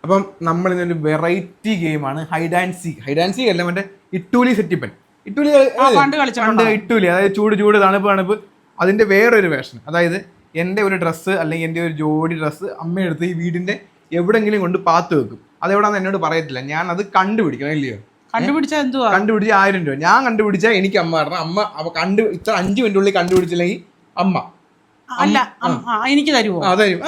അപ്പം നമ്മൾ ഇന്നൊരു വെറൈറ്റി ഗെയിമാണ് ഹൈഡ് ആൻഡ് സീക്ക് അല്ല മറ്റേ ഇട്ടൂലി സെറ്റിപ്പൻ. ഇട്ടൂലി പണ്ട് ഇട്ടൂലി, അതായത് ചൂട് തണുപ്പ് അതിന്റെ വേറൊരു വേർഷൻ. അതായത് എൻ്റെ ഒരു ഡ്രസ്സ് അല്ലെങ്കിൽ എൻ്റെ ഒരു ജോഡി ഡ്രസ്സ് അമ്മയെടുത്ത് ഈ വീടിന്റെ എവിടെങ്കിലും കൊണ്ട് പാത്ത് വെക്കും. അതെവിടാന്ന് എന്നോട് പറയത്തില്ല, ഞാൻ അത് കണ്ടുപിടിക്കണം. ഇല്ലയോ? കണ്ടുപിടിച്ച 1000 രൂപ. ഞാൻ കണ്ടുപിടിച്ചാൽ എനിക്ക് അമ്മ തരണം. അമ്മ ഇത്ര 5 മിനിറ്റ് ഉള്ളിൽ കണ്ടുപിടിച്ചില്ലെങ്കിൽ അമ്മ എനിക്ക് തരുമോ? തരും.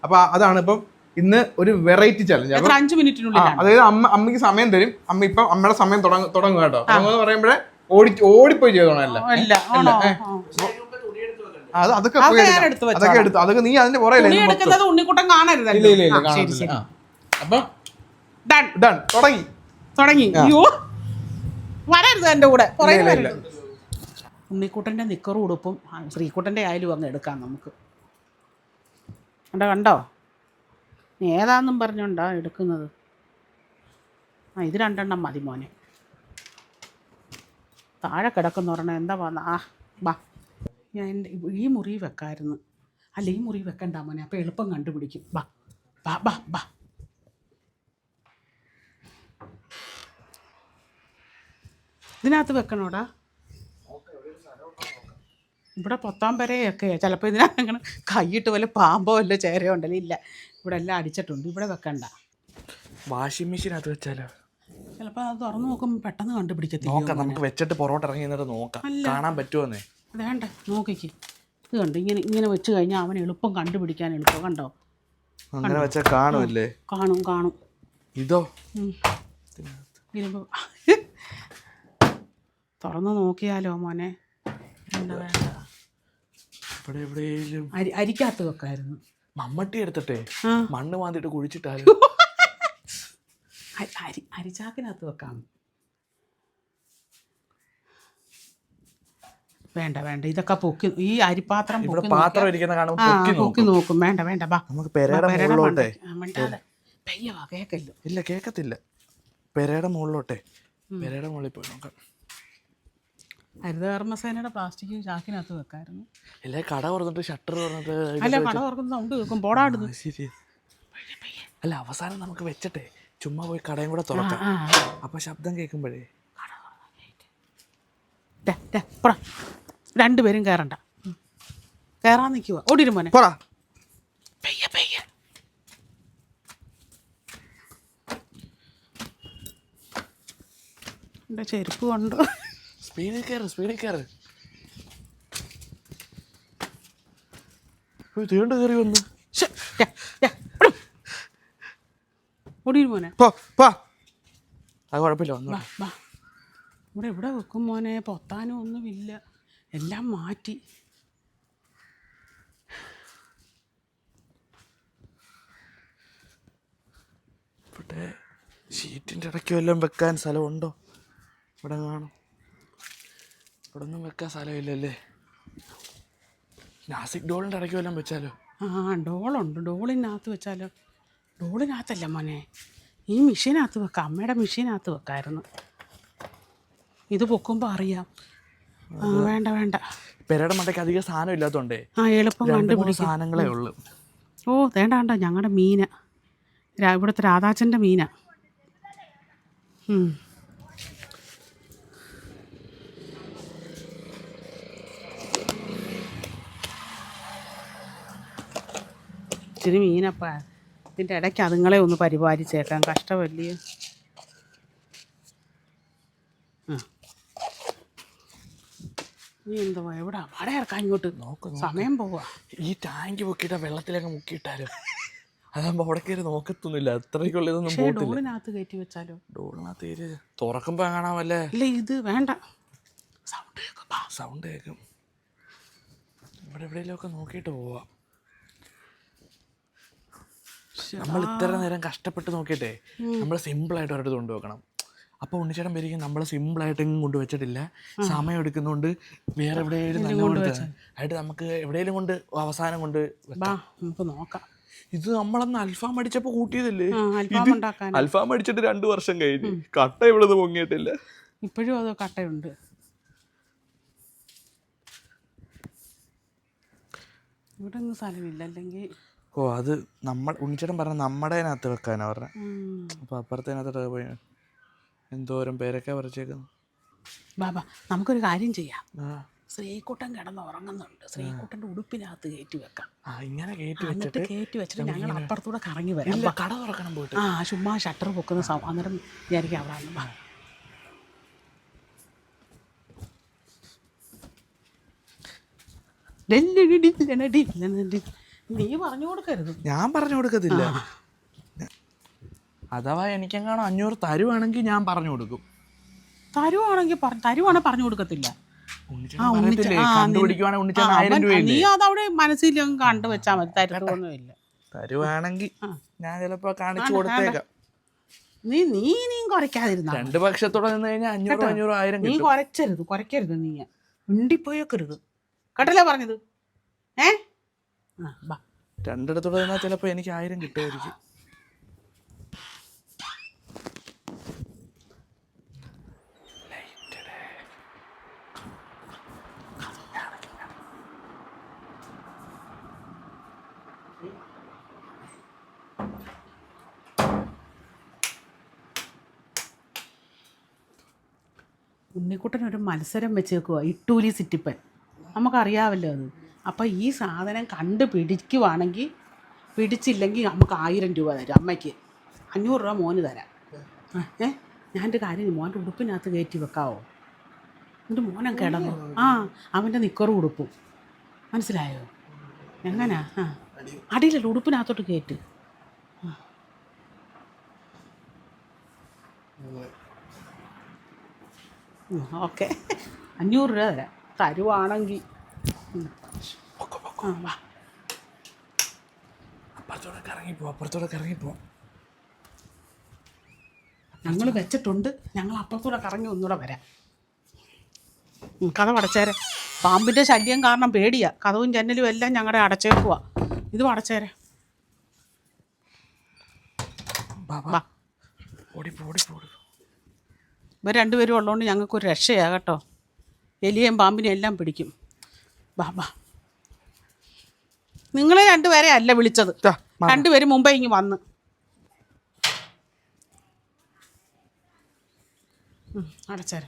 അപ്പൊ അതാണ് ഇപ്പം ഇന്ന് ഒരു വെറൈറ്റി ചലഞ്ച്. 5 മിനിറ്റിനുള്ളിൽ. അതായത് അമ്മയ്ക്ക് സമയം തരും. അമ്മ ഇപ്പൊ അമ്മയുടെ സമയം തുടങ്ങും കേട്ടോ. തുടങ്ങുമെന്ന് പറയുമ്പോഴേ ഓടിപ്പോയി ചെയ്തോണല്ല. അതൊക്കെ നീ അതിന്റെ പുറകെ ഉണ്ണിക്കുട്ടൻ കാണരുത്. ഇല്ല. അപ്പം തുടങ്ങി. അയ്യോ വരരുത് എന്റെ കൂടെ. ഉണ്ണിക്കുട്ടന്റെ നിക്കറും ഉടുപ്പും ശ്രീക്കുട്ടന്റെ ആയാലും അങ്ങ് എടുക്കാം നമുക്ക്. കണ്ടോ ഏതാന്നും പറഞ്ഞോണ്ടാ എടുക്കുന്നത്. ഇത് 2 എണ്ണം മതി മോനെ. താഴെ കിടക്കുന്ന പറഞ്ഞാൽ എന്താ ബാ ഞാൻ ഈ മുറി വെക്കായിരുന്നു. അല്ല ഈ മുറി വെക്കണ്ട മോനെ, അപ്പം എളുപ്പം കണ്ടുപിടിക്കും. ബാ ബാ ബാ ബാ ഇതിനകത്ത് വെക്കണോടാ. ഇവിടെ പൊത്താൻ വരെയൊക്കെ ചിലപ്പോൾ ഇതിനകത്ത് അങ്ങനെ കൈയിട്ട് വല്ല പാമ്പോ വല്ല ചേരയോ ഉണ്ടല്ലോ. ഇല്ല, ഇവിടെ എല്ലാം അടിച്ചിട്ടുണ്ട്. ഇവിടെ വെക്കണ്ട. വാഷിംഗ് മെഷീനകത്ത് വെച്ചാലോ? ചിലപ്പോൾ അത് തുറന്നു നോക്കുമ്പോൾ പെട്ടെന്ന് കണ്ടുപിടിക്കത്തില്ല. നോക്കാം, നമുക്ക് വെച്ചിട്ട് പുറകോട്ട് ഇറങ്ങി എന്നിട്ട് നോക്കാം കാണാൻ പറ്റുമോന്നേ. വേണ്ട നോക്കിക്ക്. ഇത് കണ്ട് ഇങ്ങനെ വെച്ച് കഴിഞ്ഞാൽ അവൻ എളുപ്പം കണ്ടുപിടിക്കാൻ എളുപ്പം. കണ്ടോ അങ്ങനെ വെച്ചാൽ കാണുമല്ലേ? കാണും. ഇതോ തുറന്നു നോക്കിയാലോ മോനെ? വേണ്ട ഇവിടെ എവിടെയും അരിക്കകത്ത് വെക്കായിരുന്നു. മമ്മട്ടി എടുത്തിട്ടെ മണ്ണ് മാന്തിട്ട് കുഴിച്ചിട്ടാലും അരിച്ചാക്കിനകത്ത് വെക്കാം. വേണ്ട ഇതൊക്കെ പൊക്കി ഈ അരിപ്പാത്രം പൊക്കി നോക്കും. വേണ്ട ബാ നമുക്ക് പെരയുടെ കേക്കല്ലോ. ഇല്ല കേക്കത്തില്ല. പെരയുടെ മുകളിലോട്ടെ, പെരയുടെ മുകളിൽ പോയി നോക്കാം. ഹരിതകർമ്മസേനയുടെ പ്ലാസ്റ്റിക് ചാക്കിനകത്ത് വെക്കായിരുന്നു. ഇല്ലേ കട തുറന്നിട്ട് ഷട്ടർ തുറന്നിട്ട്. അല്ല കട തുറക്കുന്ന സൗണ്ട് കേൾക്കും. പോടാടുന്നു. ശരി. അല്ല അവസാനം നമുക്ക് വെച്ചിട്ടെ ചുമ്മാ പോയി കടയും കൂടെ തുറക്കാം. അപ്പൊ ശബ്ദം കേൾക്കുമ്പോഴേ 2 പേരും കയറണ്ട. കയറാൻ നിൽക്കുക. ഓടിരും മോനെ. പെയ്യ എൻ്റെ ചെരുപ്പ് കൊണ്ട് സ്പീഡിൽ കയറ്. തീണ്ട കയറി വന്നു. ഓടിരും മോനെ. അത് കുഴപ്പമില്ല. വന്നു ഇവിടെ വെക്കും മോനെ. പൊത്താനും ഒന്നുമില്ല, എല്ലാം മാറ്റി. ഇവിടെ ഷീറ്റിൻ്റെ ഇടയ്ക്ക് വല്ലതും വെക്കാൻ സ്ഥലമുണ്ടോ? ഇവിടെ കാണും. ഇവിടെ ഒന്നും വെക്കാൻ സ്ഥലമില്ലല്ലേ. നാസിക് ഡോളിൻ്റെ ഇടയ്ക്ക് വല്ലതും വെച്ചാലോ? ഡോളുണ്ട്. ഡോളിനകത്ത് വെച്ചാലോ? ഡോളിനകത്തല്ല മോനെ, ഈ മെഷീനകത്ത് വെക്കാം. അമ്മയുടെ മെഷീനകത്ത് വെക്കായിരുന്നു. ഇത് പൊക്കുമ്പോൾ അറിയാം. വേണ്ട പെരയുടെ മണ്ടയ്ക്ക് അധികം സാധനം ഇല്ലാത്തതുകൊണ്ടേ എളുപ്പം കണ്ടുപിടിക്കും. സാധനങ്ങളേ ഉള്ളു. വേണ്ട ഞങ്ങളുടെ മീന, ഇവിടുത്തെ രാധാച്ചൻ്റെ മീന. ഇച്ചിരി മീനപ്പ ഇതിൻ്റെ ഇടയ്ക്ക് അതുങ്ങളെ ഒന്ന് പരിപാലിച്ചേക്കാം. കഷ്ടമല്ലേ. നീ എന്താ എവിടെ വട ഇറക്കാം ഇങ്ങോട്ട്? സമയം പോവാ. ഈ ടാങ്ക് പൊക്കിയിട്ട വെള്ളത്തിലൊക്കെ മുക്കിയിട്ടാലും അതാകുമ്പോൾ അവിടെ കയറി നോക്കത്തൊന്നുമില്ല. അത്രയ്ക്കുള്ളതൊന്നും പോകത്തില്ല. ഡോളിനകത്ത് കയറ്റി വെച്ചാലോ? ഡോളിനകത്ത് കയറി തുറക്കുമ്പോൾ കാണാമല്ലേ. ഇല്ല ഇത് വേണ്ട. സൗണ്ട് കേൾക്കും. ഇവിടെ എവിടെയെങ്കിലുമൊക്കെ നോക്കിയിട്ട് പോവാം. നമ്മൾ ഇത്ര നേരം കഷ്ടപ്പെട്ട് നോക്കിയിട്ടേ നമ്മൾ സിമ്പിളായിട്ട് ഒരിടത്ത് കൊണ്ടുവെക്കണം. അപ്പോൾ ഉണ്ണിച്ചേട്ടൻ വരികയും നമ്മൾ സിമ്പിളായിട്ടെങ്കിലും കൊണ്ടുവച്ചിട്ടില്ല. സമയം എടുക്കുന്നതുകൊണ്ട് വേറെ എവിടെയെങ്കിലും നല്ല ആയിട്ട് നമുക്ക് എവിടെയെങ്കിലും കൊണ്ട് അവസാനം കൊണ്ട് നമുക്ക് നോക്കാം. ഇത് നമ്മളന്ന് അൽഫാം അടിച്ചപ്പോൾ കൂട്ടിയതല്ലേ? അൽഫാം അടിച്ചിട്ട് 2 വർഷം കഴിഞ്ഞു. കട്ട ഇവിടെ നിന്ന് പൊങ്ങിയിട്ടില്ല. ഇപ്പോഴും അത് കട്ടയുണ്ട്. ഇവിടെ ഒന്നും സ്ഥലമില്ല. അല്ലെങ്കിൽ ഓ അത് നമ്മൾ ഉണ്ണിച്ചേട്ടൻ പറഞ്ഞ നമ്മുടെ അതിനകത്ത് വെക്കാനാ പറഞ്ഞത്. അപ്പോൾ അപ്പുറത്തേനകത്തോട്ട് പോയി എന്തോരം പേരൊക്കെ പറിച്ചേക്കുന്നു. ബാബാ നമുക്കൊരു കാര്യം ചെയ്യാം. ശ്രീകുട്ടൻ കിടന്ന് ഉറങ്ങുന്നുണ്ട്. ശ്രീകുട്ടൻ്റെ ഉടുപ്പിനകത്ത് കയറ്റി വെക്കാം. ഇങ്ങനെ എന്നിട്ട് കയറ്റി വെച്ചിട്ട് ഞങ്ങൾ അപ്പുറത്തൂടെ കറങ്ങി വരാം. കട തുറക്കണം പോയിട്ട്. ചുമ്മാ ഷട്ടർ പൊക്കുന്ന അന്നേരം വിചാരിക്കാം അവിടെ. നീ പറഞ്ഞു കൊടുക്കരുത്. ഞാൻ പറഞ്ഞു കൊടുക്കത്തില്ല. അഥവാ എനിക്കെങ്ങാണോ 500 തരുവാണെങ്കിൽ ഞാൻ പറഞ്ഞു കൊടുക്കും. തരുവാണെങ്കിൽ പറഞ്ഞു കൊടുക്കത്തില്ല. കണ്ടുപിടിക്കുവാണെങ്കിൽ നീ അതവിടെ മനസ്സിൽ കണ്ടു വെച്ചാൽ മതി. തരുന്നൊന്നുമില്ല. തരുവാണെങ്കിൽ ഞാൻ ചിലപ്പോ കാണിച്ചു കൊടുത്തേക്കാം. നീ കുറയ്ക്കാതിരുന്ന 2 പക്ഷത്തോടെ നിന്ന് കഴിഞ്ഞാൽ 500 1000 നീ കുറയ്ക്കരുത്. നീ ഉണ്ടിപ്പോയേക്കരുത് കേട്ടല്ലേ പറഞ്ഞത്. 2 ഇടത്തോടെ നിന്നാൽ ചിലപ്പോ എനിക്ക് 1000 കിട്ടുമായിരിക്കും. ഉണ്ണിക്കുട്ടൻ ഒരു മത്സരം വെച്ചേക്കുക, ഇട്ടൂലി സിറ്റിപ്പൻ. നമുക്കറിയാമല്ലോ അത്. അപ്പോൾ ഈ സാധനം പിടിക്കുവാണെങ്കിൽ പിടിച്ചില്ലെങ്കിൽ നമുക്ക് 1000 രൂപ തരും. അമ്മയ്ക്ക് 500 രൂപ മോന് തരാം. ഞാനൊരു കാര്യം, മോൻ്റെ ഉടുപ്പിനകത്ത് കയറ്റി വെക്കാവോ? എൻ്റെ മോനെ കിടന്നു. അവൻ്റെ നിക്കറും ഉടുപ്പും മനസ്സിലായോ? എങ്ങനാ? അടിയിലല്ല, ഉടുപ്പിനകത്തോട്ട് കയറ്റ്. ഓക്കെ, 500 രൂപ തരാം. തരുവാണെങ്കിൽ അപ്പുറത്തോടെ ഇറങ്ങിപ്പോ. ഞങ്ങൾ വെച്ചിട്ടുണ്ട്. ഞങ്ങൾ അപ്പുറത്തൂടെ കറങ്ങി ഒന്നുകൂടെ വരാം. കഥ അടച്ചേരെ. പാമ്പിൻ്റെ ശല്യം കാരണം പേടിയാ. കഥവും ജനലും എല്ലാം ഞങ്ങളുടെ അടച്ചേക്കുക. ഇതും അടച്ചേരെ. ഇവർ രണ്ടുപേരും ഉള്ളതുകൊണ്ട് ഞങ്ങൾക്കൊരു രക്ഷയാണ് കേട്ടോ. എലിയേയും പാമ്പിനെയും എല്ലാം പിടിക്കും. ബാ നിങ്ങളെ രണ്ടുപേരെ അല്ല വിളിച്ചത്. രണ്ടുപേരും മുമ്പേ ഇങ്ങ് വന്ന്. അടച്ചേരെ.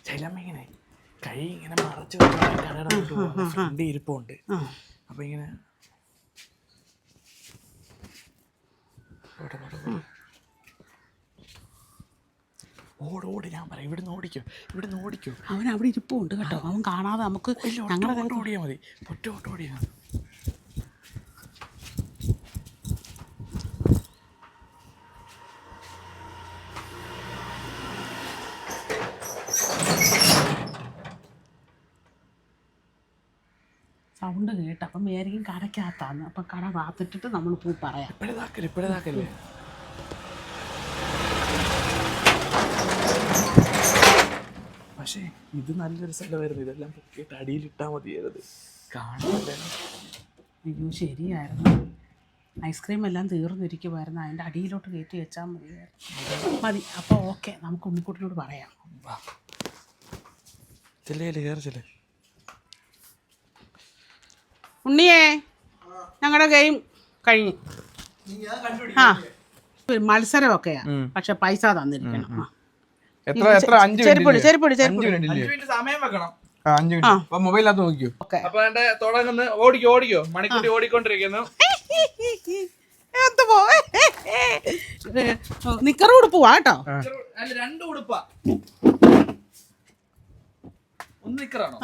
ചിലമിങ്ങനെ കൈ ഇങ്ങനെ മറച്ചു കടയുടെ ഇരിപ്പുണ്ട്. അപ്പൊ ഇങ്ങനെ ഓട് ഞാൻ പറയാം. ഇവിടുന്ന് ഓടിക്കോ. അവൻ അവിടെ ഇരിപ്പുണ്ട് കേട്ടോ. അവൻ കാണാതെ നമുക്ക് ഞങ്ങളുടെ ഓടിയാൽ മതി. ഒറ്റ ഓടിയാൽ മതി. സൗണ്ട് കേട്ട് അപ്പം വിചാരിക്കും കടയ്ക്കകത്താന്ന്. അപ്പം കട കാത്തിട്ടിട്ട് നമ്മൾ പോയി പറയാം. ഇപ്പോഴേതാക്കല്ലേ. പക്ഷേ ഇത് നല്ലൊരു സ്ഥലമായിരുന്നു. ഇതെല്ലാം പൊക്കിയിട്ട് അടിയിലിട്ടാൽ മതിയായിരുന്നു. കാണാൻ അയ്യോ ശരിയായിരുന്നു. ഐസ്ക്രീം എല്ലാം തീർന്നിരിക്കുമായിരുന്നു. അതിൻ്റെ അടിയിലോട്ട് കയറ്റി വെച്ചാൽ മതി. അപ്പോൾ ഓക്കെ, നമുക്ക് ഉണ്ണിക്കുട്ടനോട് പറയാം. കയറിച്ചില്ലേ ഉണ്ണിയേ, ഞങ്ങളുടെ ഗെയിം കഴിഞ്ഞു. മത്സരമൊക്കെയാ, പക്ഷെ പൈസ തന്നിരിക്കണം. ചെരുപ്പൊടി സമയം വെക്കണം. മൊബൈലിനകത്ത് നോക്കിയോ? അപ്പൊ തുടങ്ങുന്നു. ഓടിക്കോ. മണിക്കൂട്ടി ഓടിക്കൊണ്ടിരിക്കുന്നു. നിക്കറ് ഉടുപ്പുവാ കേട്ടോ. അല്ല, 2 ഉടുപ്പാ. ഒന്ന് നിക്കറാണോ?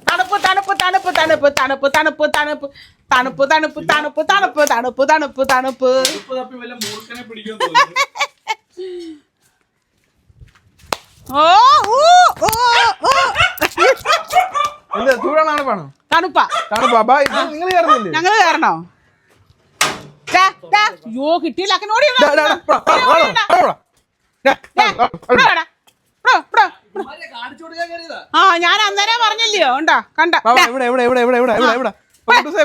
തണുപ്പ് തണുപ്പ് തണുപ്പ് തണുപ്പ് തണുപ്പ് തണുപ്പ് തണുപ്പ് തണുപ്പ് തണുപ്പ് തണുപ്പ് തണുപ്പ് തണുപ്പ് തണുപ്പ് തണുപ്പ്. തണുപ്പാ. നിങ്ങൾ കയറുന്നില്ലേ? ഞങ്ങള് കയറണോ? യോ കിട്ടിയില്ല. ഞാൻ അന്നേരം പറഞ്ഞില്ലയോ? ഉണ്ടാ കണ്ട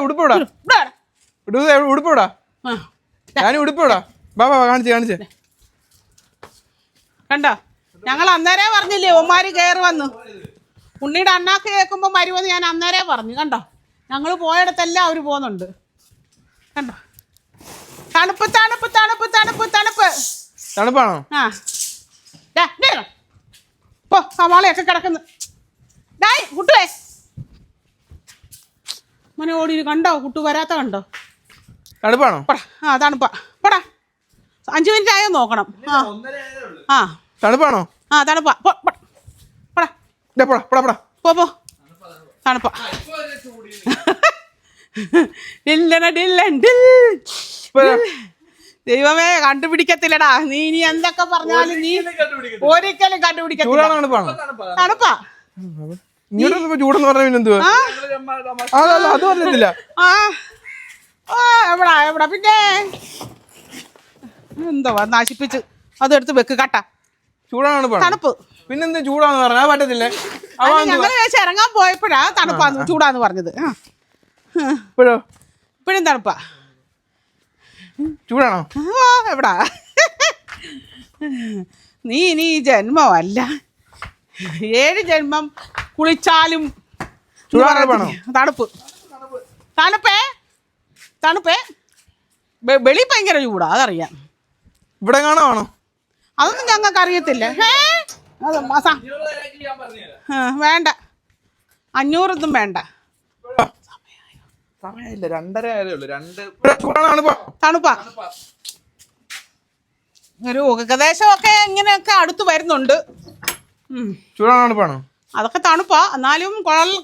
ഉടുപ്പോടാ ഞാൻ ഉടുപ്പോടാ. ബാബാ കാണിച്ചേ കണ്ടോ? ഞങ്ങൾ അന്നേരേ പറഞ്ഞില്ലേ ഒമാര് കയറി വന്നു. ഉണ്ണിയുടെ അണ്ണാക്ക് കേൾക്കുമ്പോൾ വരുമെന്ന് ഞാൻ അന്നേരേ പറഞ്ഞു. കണ്ടോ, ഞങ്ങൾ പോയിടത്തെല്ലാം അവർ പോകുന്നുണ്ട്. കണ്ടോ, തണുപ്പ് തണുപ്പ് തണുപ്പ് തണുപ്പ് തണുപ്പ്. തണുപ്പാണോ? ആ പോ, സവാളയൊക്കെ കിടക്കുന്നു. ഡായ് കുട്ടുവേ മോനെ ഓടി. കണ്ടോ കുട്ടു വരാത്ത കണ്ടോ? തണുപ്പാണോ? പടാ, ആ തണുപ്പാ. പടാ 5 മിനിറ്റ് ആയോ നോക്കണം. ആ തണുപ്പാണോ? ആ തണുപ്പാ. പടാ പോ പോ. തണുപ്പാ. ദൈവമേ കണ്ടുപിടിക്കത്തില്ലടാ. നീ ഇനി എന്തൊക്കെ പറഞ്ഞാലും നീ ഒരിക്കലും കണ്ടുപിടിക്കത്തില്ല. തണുപ്പാ. ചൂടെന്ന് പറഞ്ഞ പിന്നെന്തുവാ? അത് പറഞ്ഞില്ല. എവിടാ എവിടാ പിന്നെ എന്തോ നശിപ്പിച്ച് അതെടുത്ത് വെക്ക് കട്ട. ചൂടാണ് തണുപ്പ്. പിന്നെന്താ ചൂടാന്ന് പറഞ്ഞാ പറ്റത്തില്ലേ? ഞങ്ങൾ ഇറങ്ങാൻ പോയപ്പോഴാ തണുപ്പാന്ന് ചൂടാന്ന് പറഞ്ഞത്. ഇപ്പോഴും തണുപ്പാ. ചൂടാണോ? എവിടാ നീ ഇനി ഈ ജന്മമല്ല, 7 ജന്മം കുളിച്ചാലും തണുപ്പ് തണുപ്പേ തണുപ്പേ. വെളി ഭയങ്കര ചൂടാ, അതറിയാം. ഇവിടെ കാണാണോ? അതൊന്നും ഞങ്ങൾക്ക് അറിയത്തില്ല. വേണ്ട, 500 വേണ്ട. സമയമില്ല, 2:30 ആയതേ ഉള്ളൂ. തണുപ്പാ. ഒരു ഏകദേശമൊക്കെ ഇങ്ങനെയൊക്കെ അടുത്ത് വരുന്നുണ്ട്. ചൂടാണോ? അതൊക്കെ തണുപ്പാ, എന്നാലും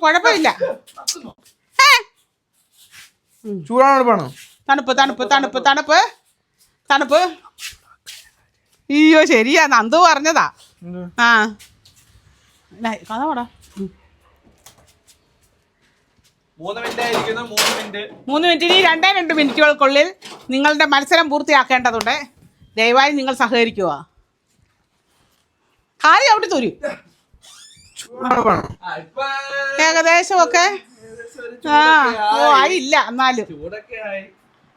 കുഴപ്പമില്ല. ചൂടാണോ? തണുപ്പ് തണുപ്പ് തണുപ്പ് തണുപ്പ് തണുപ്പ്. അയ്യോ ശരിയാ, നന്ദു പറഞ്ഞതാ. ആ കഥ പോടാ. 3 മിനിറ്റ് ആയിരിക്കുന്നു. 3 മിനിറ്റ്. ഇനി 2 മിനിറ്റുകൾക്കുള്ളിൽ നിങ്ങളുടെ മത്സരം പൂർത്തിയാക്കേണ്ടതുണ്ട്. ദയവായി നിങ്ങൾ സഹകരിക്കുക. കാര്യം അവിടെ തൂരി ഏകദേശമൊക്കെ. ആയില്ല എന്നാലും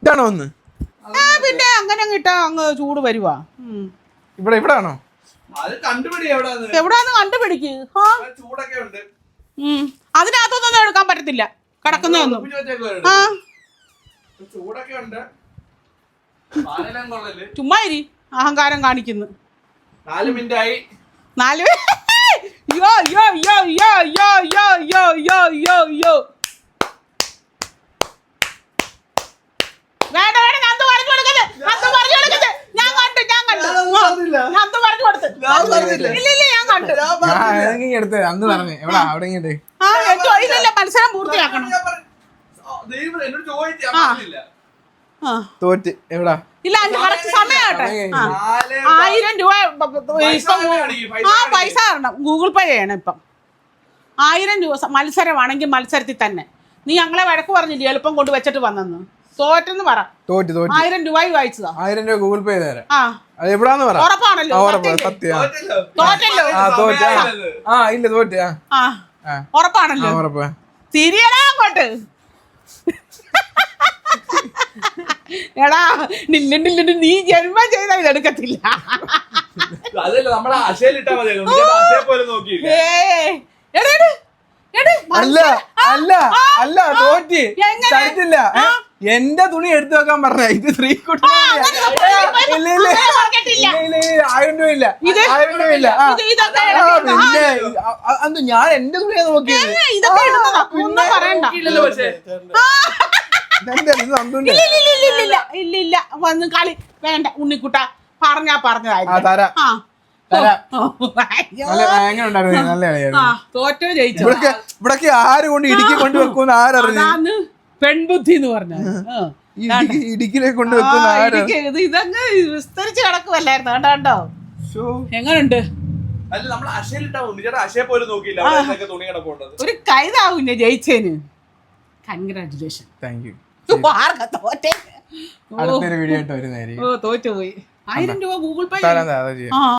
ഇതാണോ ഒന്ന്? പിന്നെ അങ്ങനെ കിട്ടാ അങ്ങ് ചൂട് വരുവാ. ഇവിടാണോ? എവിടാന്ന് കണ്ടുപിടിക്ക്. അതിനകത്തൊന്നും എടുക്കാൻ പറ്റത്തില്ല, കിടക്കുന്നൊന്നും. ആ ചുമ്മാ ഇരി, അഹങ്കാരം കാണിക്കുന്നു. 4 മിനിറ്റായി. 4 യോ യോ യോ യോ യോ യോ യോ യോ യോ യോ. വേണ്ട വേണ്ട, നന്ദു പറഞ്ഞു കൊടുക്കരുത്. നന്ദു പറഞ്ഞു കൊടുക്കരുത്. ഞാൻ കണ്ടു നന്ദു പറഞ്ഞു കൊടുത്ത്. ഇല്ല ഇല്ല, ഞാൻ കണ്ടു. അന്ന് പറഞ്ഞേ എവിടാ? അവിടെ ഇല്ല, മത്സരം പൂർത്തിയാക്കണം. തോറ്റ് എവിടാ? ഇല്ല, കറക്റ്റ് സമയമാട്ടെ. 1000 രൂപ ഇപ്പം പൈസ തരണം. ഗൂഗിൾ പേ ചെയ്യണം ഇപ്പം. 1000 രൂപ മത്സരമാണെങ്കിൽ മത്സരത്തിൽ തന്നെ. നീ ഞങ്ങളെ വഴക്ക് പറഞ്ഞില്ലേ എളുപ്പം കൊണ്ട് വെച്ചിട്ട് വന്നെന്ന്? തോറ്റെന്ന് പറ. 1000 രൂപ വായിച്ചതാ. 1000 രൂപ ഗൂഗിൾ പേ ചെയ്തേരാ. എവിടാന്ന് പറ. ഉറപ്പാണല്ലോ? തോറ്റല്ലോ. ഇല്ല തോറ്റ്. ഉറപ്പാണല്ലോ? തിരിയടാ അങ്ങോട്ട്. എടാ നില്ലുണ്ടില്ലുണ്ട്, നീ ജന്മം ചെയ്താൽ ഇതെടുക്കത്തില്ല. അല്ല തോറ്റ് തരത്തില്ല. എന്റെ തുണി എടുത്തു വെക്കാൻ പറഞ്ഞ ഇത് 1000 രൂപയില്ല. 1000 രൂപയില്ല. പിന്നെ അത് ഞാൻ എന്റെ തുണിയാ നോക്കിയത്. ഇല്ല വന്ന് കളി വേണ്ട ഉണ്ണിക്കുട്ട. പറഞ്ഞതായിരുന്നു. തോറ്റോ ജയിച്ചോ ഇവിടൊക്കെ ആര് കൊണ്ട് ഇടുക്കി കൊണ്ട് വെക്കുന്ന ആരറിഞ്ഞു? പെൺബുദ്ധി എന്ന് പറഞ്ഞ ഇടുക്കിലേക്ക് കൊണ്ട് വെക്കുന്ന ഇതങ്ങ് വിസ്തരിച്ച് കിടക്കുമല്ലായിരുന്നു. കണ്ടോ എങ്ങനുണ്ട്? ഒരു കൈതാവൂന്നെ ജയിച്ചേന്. കൺഗ്രാറ്റുലേഷൻ. Thank you. തോറ്റേ അടുത്തൊരു വീഡിയോ ആയിട്ട് വരുന്നതായിരിക്കും. തോറ്റുപോയി. 1000 രൂപ ഗൂഗിൾ പേ.